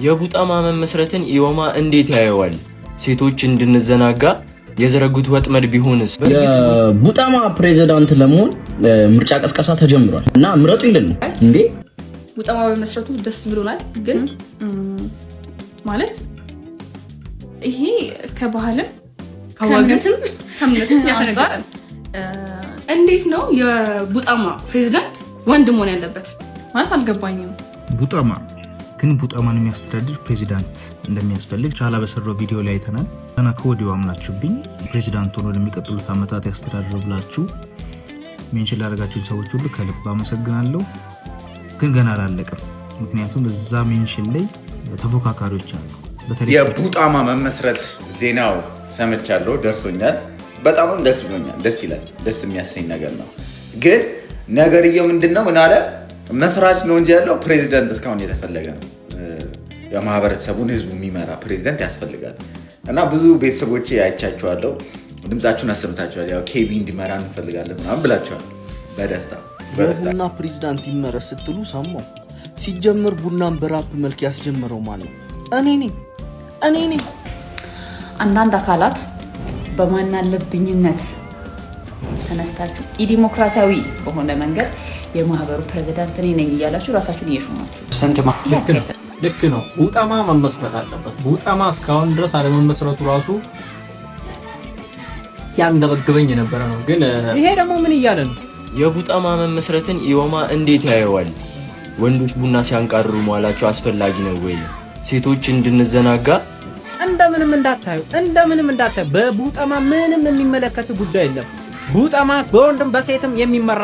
የቡጣማ መመስረትን ኢዮማ እንዴት ያየዋል? ሴቶች እንድንዘናጋ የዘረጉት ወጥመድ ቢሆንስ? የቡጣማ ፕሬዝዳንት ለመሆን ምርጫ ቀስቀሳ ተጀምሯል እና ምረጡ ይልን እንዴ? ቡጣማ በመመስረቱ ደስ ብሎናል። ግን ማለት ይሄ ከባህልም ከወገንም ከእምነትም ያፈነገጠ እንዴት ነው የቡጣማ ፕሬዝዳንት ወንድ መሆን ያለበት? ማለት አልገባኝም። ቡጣማ ግን ቡጣማን የሚያስተዳድር ፕሬዚዳንት እንደሚያስፈልግ ቻላ በሰራው ቪዲዮ ላይ አይተናል። ገና ከወዲሁ አምናችሁብኝ ፕሬዚዳንት ሆኖ ለሚቀጥሉት ዓመታት ያስተዳድሩ ብላችሁ ሜንሽን ላደረጋችሁን ሰዎች ሁሉ ከልብ አመሰግናለሁ። ግን ገና አላለቀም። ምክንያቱም እዛ ሜንሽን ላይ ተፎካካሪዎች አሉ። በተለይ የቡጣማ መመስረት ዜናው ሰምቻለሁ፣ ደርሶኛል። በጣም ደስ ብሎኛል። ደስ ይላል። ደስ የሚያሰኝ ነገር ነው። ግን ነገርየው ምንድነው? ምን አለ መስራች ነው እንጂ ያለው ፕሬዚዳንት እስካሁን እየተፈለገ ነው። የማህበረሰቡን ህዝቡ የሚመራ ፕሬዚዳንት ያስፈልጋል እና ብዙ ቤተሰቦቼ አይቻቸዋለሁ። ድምጻችሁን አሰምታችኋል። ያው ኬቢ እንዲመራ እንፈልጋለን ምናምን ብላችኋል። በደስታ ቡና ፕሬዚዳንት ይመረጥ ስትሉ ሰማሁ። ሲጀምር ቡናን በራፕ መልክ ያስጀመረው ማለት ነው እኔ ነኝ። አንዳንድ አካላት በማናለብኝነት ተነስታችሁ ኢዲሞክራሲያዊ በሆነ መንገድ የማህበሩ ፕሬዝዳንት እኔ ነኝ እያላችሁ ራሳችሁን እየሾማችሁ ልክ ነው። ቡጣማ መመስረት አለበት። ቡጣማ እስካሁን ድረስ አለመመስረቱ ራሱ ያንገበግበኝ የነበረ ነው። ግን ይሄ ደግሞ ምን እያለ ነው? የቡጣማ መመስረትን ኢዮማ እንዴት ያየዋል? ወንዶች ቡና ሲያንቃርሩ መዋላቸው አስፈላጊ ነው ወይ? ሴቶች እንድንዘናጋ እንደምንም እንዳታዩ። በቡጣማ ምንም የሚመለከት ጉዳይ የለም። ቡጣማ በወንድም በሴትም የሚመራ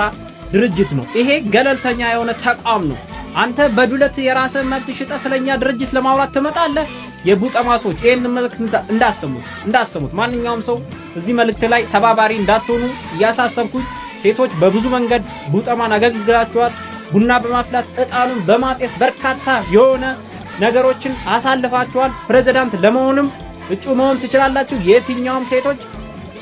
ድርጅት ነው። ይሄ ገለልተኛ የሆነ ተቋም ነው። አንተ በዱለት የራስህ መብት ሽጠ ስለኛ ድርጅት ለማውራት ትመጣለህ። የቡጣማ ሰዎች ይሄን መልእክት እንዳሰሙት ማንኛውም ሰው እዚህ መልእክት ላይ ተባባሪ እንዳትሆኑ እያሳሰብኩኝ፣ ሴቶች በብዙ መንገድ ቡጣማን አገልግላችኋል። ቡና በማፍላት እጣኑን በማጤስ በርካታ የሆነ ነገሮችን አሳልፋችኋል። ፕሬዝዳንት ለመሆንም እጩ መሆን ትችላላችሁ። የትኛውም ሴቶች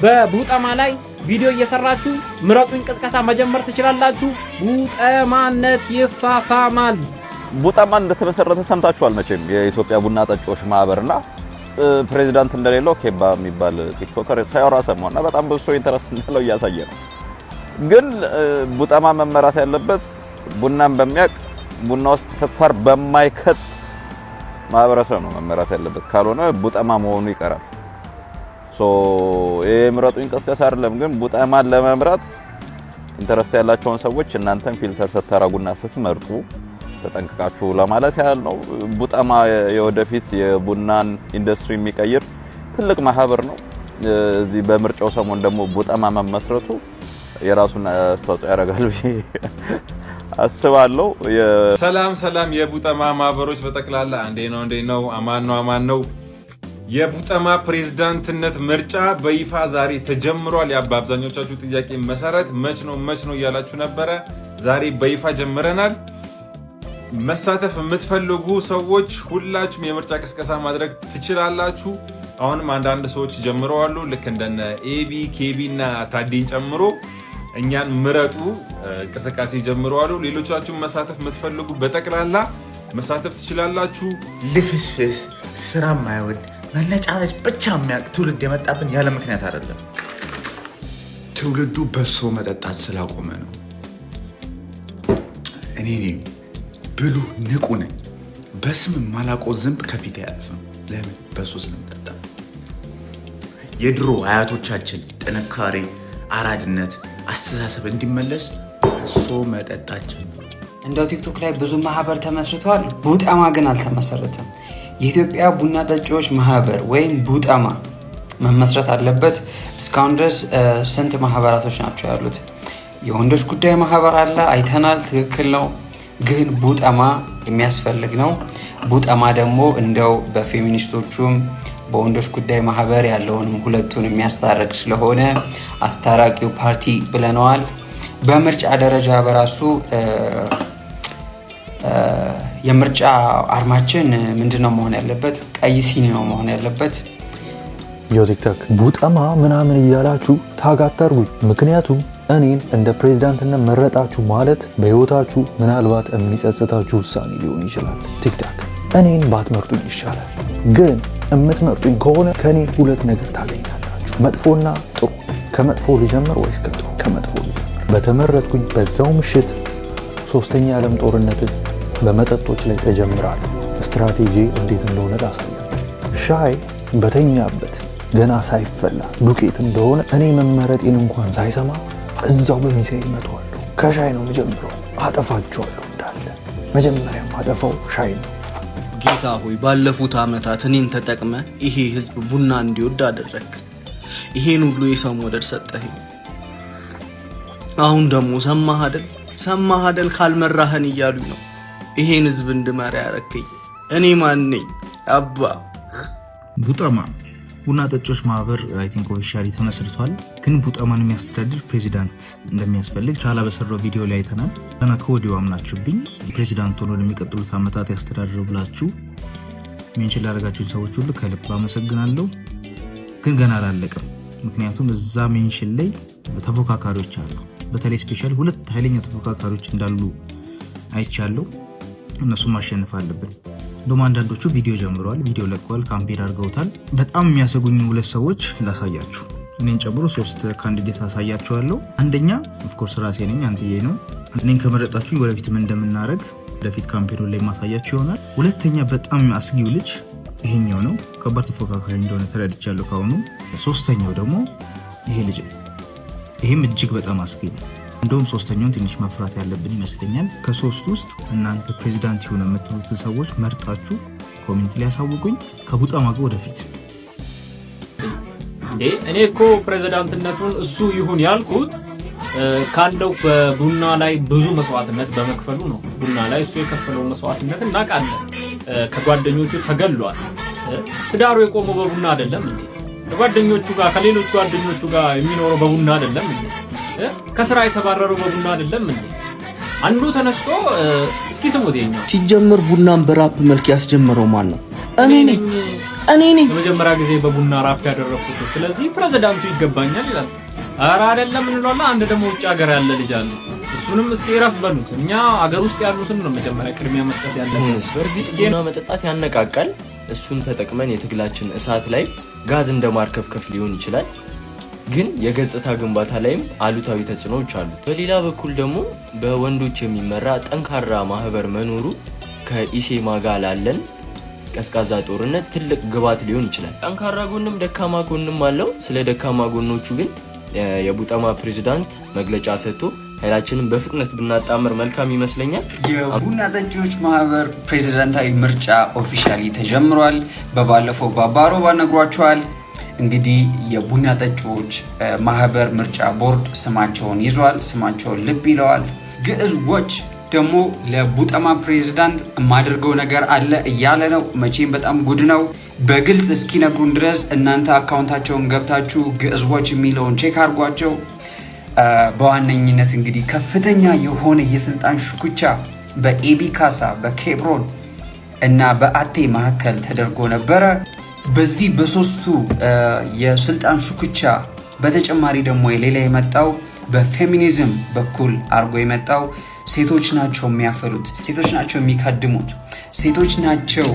በቡጣማ ላይ ቪዲዮ እየሰራችሁ ምረጡኝ ቅስቀሳ መጀመር ትችላላችሁ። ቡጣማነት ይፋፋማል። ቡጣማ እንደተመሰረተ ሰምታችኋል መቼም። የኢትዮጵያ ቡና ጠጪዎች ማህበርና ፕሬዝዳንት እንደሌለው ኬባ የሚባል ቲክቶከር ሳይወራ ሰማውና በጣም ብዙ ሰው ኢንተረስት እንዳለው እያሳየ ነው። ግን ቡጣማ መመራት ያለበት ቡናን በሚያቅ ቡና ውስጥ ስኳር በማይከት ማህበረሰብ ነው መመራት ያለበት። ካልሆነ ቡጣማ መሆኑ ይቀራል። የምረጡኝ ቅስቀሳ አይደለም። ግን ቡጣማን ለመምራት ኢንተረስት ያላቸውን ሰዎች እናንተም ፊልተር ተተራጉና ስትመርጡ ተጠንቅቃችሁ ለማለት ያህል ነው። ቡጣማ የወደፊት የቡናን ኢንዱስትሪ የሚቀይር ትልቅ ማህበር ነው። እዚህ በምርጫው ሰሞን ደግሞ ቡጣማ መመስረቱ የራሱን አስተዋጽኦ ያደርጋል ብዬ አስባለሁ። ሰላም የቡጣማ ማህበሮች በጠቅላላ እንዴ ነው አማን ነው። የቡጣማ ፕሬዝዳንትነት ምርጫ በይፋ ዛሬ ተጀምሯል። በአብዛኞቻችሁ ጥያቄ መሰረት መች ነው እያላችሁ ነበረ። ዛሬ በይፋ ጀምረናል። መሳተፍ የምትፈልጉ ሰዎች ሁላችሁም የምርጫ ቅስቀሳ ማድረግ ትችላላችሁ። አሁንም አንዳንድ ሰዎች ጀምረዋል። ልክ እንደነ ኤቢ ኬቢ እና ታዲን ጨምሮ እኛን ምረጡ እንቅስቃሴ ጀምረዋል። ሌሎቻችሁም መሳተፍ የምትፈልጉ በጠቅላላ መሳተፍ ትችላላችሁ። ልፍስፍስ ስራ ማይወድ መነጫነጭ ብቻ የሚያውቅ ትውልድ የመጣብን ያለ ምክንያት አይደለም። ትውልዱ በሶ መጠጣት ስላቆመ ነው። እኔ ብሉ ንቁ ነኝ። በስም ማላውቀው ዝንብ ከፊት አያልፍም። ለምን? በሶ ስለምጠጣ። የድሮ አያቶቻችን ጥንካሬ፣ አራድነት፣ አስተሳሰብ እንዲመለስ በሶ መጠጣችን። እንደው ቲክቶክ ላይ ብዙ ማህበር ተመስርቷል። ቡጣማ ግን አልተመሰረተም። የኢትዮጵያ ቡና ጠጪዎች ማህበር ወይም ቡጣማ መመስረት አለበት። እስካሁን ድረስ ስንት ማህበራቶች ናቸው ያሉት? የወንዶች ጉዳይ ማህበር አለ፣ አይተናል፣ ትክክል ነው። ግን ቡጣማ የሚያስፈልግ ነው። ቡጣማ ደግሞ እንደው በፌሚኒስቶቹም በወንዶች ጉዳይ ማህበር ያለውንም ሁለቱን የሚያስታርቅ ስለሆነ አስታራቂው ፓርቲ ብለነዋል። በምርጫ ደረጃ በራሱ የምርጫ አርማችን ምንድነው መሆን ያለበት? ቀይ ሲኒ ነው መሆን ያለበት። ቲክቶክ ቡጣማ ምናምን እያላችሁ ታግ አታርጉኝ። ምክንያቱም እኔን እንደ ፕሬዝዳንትነት መረጣችሁ ማለት በህይወታችሁ ምናልባት የሚጸጽታችሁ ውሳኔ ሊሆን ይችላል። ቲክቶክ እኔን ባትመርጡኝ ይሻላል። ግን የምትመርጡኝ ከሆነ ከኔ ሁለት ነገር ታገኛላችሁ፣ መጥፎና ጥሩ። ከመጥፎ ልጀምር ወይስ ከጥሩ? ከመጥፎ ልጀምር። በተመረጥኩኝ በዛው ምሽት ሶስተኛ የዓለም ጦርነትን በመጠጦች ላይ እጀምራለሁ። ስትራቴጂ እንዴት እንደሆነ ላሳያችሁ። ሻይ በተኛበት ገና ሳይፈላ ዱቄት እንደሆነ እኔ መመረጤን እንኳን ሳይሰማ እዛው በሚሳኤል መተዋለሁ። ከሻይ ነው የምጀምረው። አጠፋቸዋለሁ እንዳለ። መጀመሪያም አጠፋው ሻይ ነው። ጌታ ሆይ ባለፉት ዓመታት እኔን ተጠቅመ ይሄ ህዝብ ቡና እንዲወድ አደረግ። ይሄን ሁሉ የሰው መውደድ ሰጠኸኝ። አሁን ደግሞ ሰማህ አይደል ካልመራህን እያሉኝ ነው ይሄን ህዝብ እንድመራ ያረከኝ። እኔ ማን ነኝ አባ? ቡጠማ ቡና ጠጮች ማህበር አይ ቲንክ ኦፊሻሊ ተመስርቷል። ግን ቡጠማን የሚያስተዳድር ፕሬዚዳንት እንደሚያስፈልግ ቻላ በሰራው ቪዲዮ ላይ አይተናል። ገና ከወዲሁ አምናችሁብኝ ፕሬዚዳንት ሆኖ ለሚቀጥሉት ዓመታት ያስተዳድረው ብላችሁ ሜንሽን ላደረጋችሁኝ ሰዎች ሁሉ ከልብ አመሰግናለሁ። ግን ገና አላለቀም። ምክንያቱም እዛ ሜንሽን ላይ ተፎካካሪዎች አሉ። በተለይ ስፔሻሊ ሁለት ኃይለኛ ተፎካካሪዎች እንዳሉ አይቻለሁ። እነሱም ማሸነፍ አለብን። እንደውም አንዳንዶቹ ቪዲዮ ጀምረዋል፣ ቪዲዮ ለቀዋል፣ ካምፔን አድርገውታል። በጣም የሚያሰጉኝ ሁለት ሰዎች ላሳያችሁ፣ እኔን ጨምሮ 3 ካንዲዴት አሳያችኋለሁ። አንደኛ ኦፍኮርስ ራሴ ነኝ፣ አንትዬ ነው። እኔን ከመረጣችሁ ወደፊት ምን እንደምናደርግ ወደፊት ካምፔኑ ላይ ማሳያችሁ ይሆናል። ሁለተኛ በጣም አስጊው ልጅ ይሄኛው ነው። ከባድ ተፎካካሪ እንደሆነ ተረድቻለሁ ካሁኑ። ሶስተኛው ደግሞ ይሄ ልጅ ነው። ይሄም እጅግ በጣም አስጊ ነው። እንደውም ሶስተኛውን ትንሽ መፍራት ያለብን ይመስለኛል። ከሶስት ውስጥ እናንተ ፕሬዚዳንት ይሁን የምትሉት ሰዎች መርጣችሁ ኮሜንት ላይ ያሳውቁኝ። ከቡጠማ ጋር ወደፊት እኔ እኮ ፕሬዚዳንትነቱን እሱ ይሁን ያልኩት ካለው በቡና ላይ ብዙ መስዋዕትነት በመክፈሉ ነው። ቡና ላይ እሱ የከፈለው መስዋዕትነት እናውቃለን። ከጓደኞቹ ተገሏል። ትዳሩ የቆመው በቡና አይደለም እንዴ? ከጓደኞቹ ጋር ከሌሎች ጓደኞቹ ጋር የሚኖረው በቡና አይደለም እንዴ? ከስራ የተባረረው በቡና አይደለም እንዴ? አንዱ ተነስቶ እስኪ ስሙት። የኛው ሲጀምር ቡናን በራፕ መልክ ያስጀመረው ማን ነው? እኔ ነኝ። ለመጀመሪያ ጊዜ በቡና ራፕ ያደረኩት። ስለዚህ ፕሬዝዳንቱ ይገባኛል ይላል። ኧረ አይደለም እንሏላ። አንድ ደግሞ ውጭ ሀገር ያለ ልጅ አለ። እሱንም እስኪ ረፍ በሉት። እኛ ሀገር ውስጥ ያሉትን ነው መጀመሪያ ቅድሚያ መስጠት ያለብን። በእርግጥ ቡና መጠጣት ያነቃቃል። እሱን ተጠቅመን የትግላችን እሳት ላይ ጋዝ እንደማርከፍከፍ ሊሆን ይችላል። ግን የገጽታ ግንባታ ላይም አሉታዊ ተጽዕኖዎች አሉ። በሌላ በኩል ደግሞ በወንዶች የሚመራ ጠንካራ ማህበር መኖሩ ከኢሴማ ጋር ላለን ቀዝቃዛ ጦርነት ትልቅ ግባት ሊሆን ይችላል። ጠንካራ ጎንም ደካማ ጎንም አለው። ስለ ደካማ ጎኖቹ ግን የቡጠማ ፕሬዝዳንት መግለጫ ሰጥቶ ኃይላችንን በፍጥነት ብናጣምር መልካም ይመስለኛል። የቡና ጠጪዎች ማህበር ፕሬዝዳንታዊ ምርጫ ኦፊሻሊ ተጀምሯል። በባለፈው ባባሮ ባነግሯቸዋል። እንግዲህ የቡና ጠጪዎች ማህበር ምርጫ ቦርድ ስማቸውን ይዟል። ስማቸውን ልብ ይለዋል። ግዕዝዎች ደግሞ ለቡጠማ ፕሬዝዳንት የማደርገው ነገር አለ እያለ ነው። መቼም በጣም ጉድ ነው። በግልጽ እስኪነግሩን ድረስ እናንተ አካውንታቸውን ገብታችሁ ግዕዝዎች የሚለውን ቼክ አድርጓቸው። በዋነኝነት እንግዲህ ከፍተኛ የሆነ የስልጣን ሽኩቻ በኤቢ ካሳ፣ በኬብሮን እና በአቴ መካከል ተደርጎ ነበረ። በዚህ በሶስቱ የስልጣን ሽኩቻ በተጨማሪ ደግሞ ሌላ የመጣው በፌሚኒዝም በኩል አድርጎ የመጣው ሴቶች ናቸው የሚያፈሉት፣ ሴቶች ናቸው የሚካድሙት፣ ሴቶች ናቸው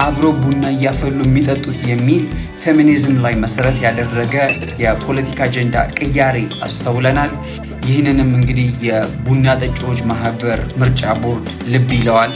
አብሮ ቡና እያፈሉ የሚጠጡት የሚል ፌሚኒዝም ላይ መሰረት ያደረገ የፖለቲካ አጀንዳ ቅያሬ አስተውለናል። ይህንንም እንግዲህ የቡና ጠጪዎች ማህበር ምርጫ ቦርድ ልብ ይለዋል።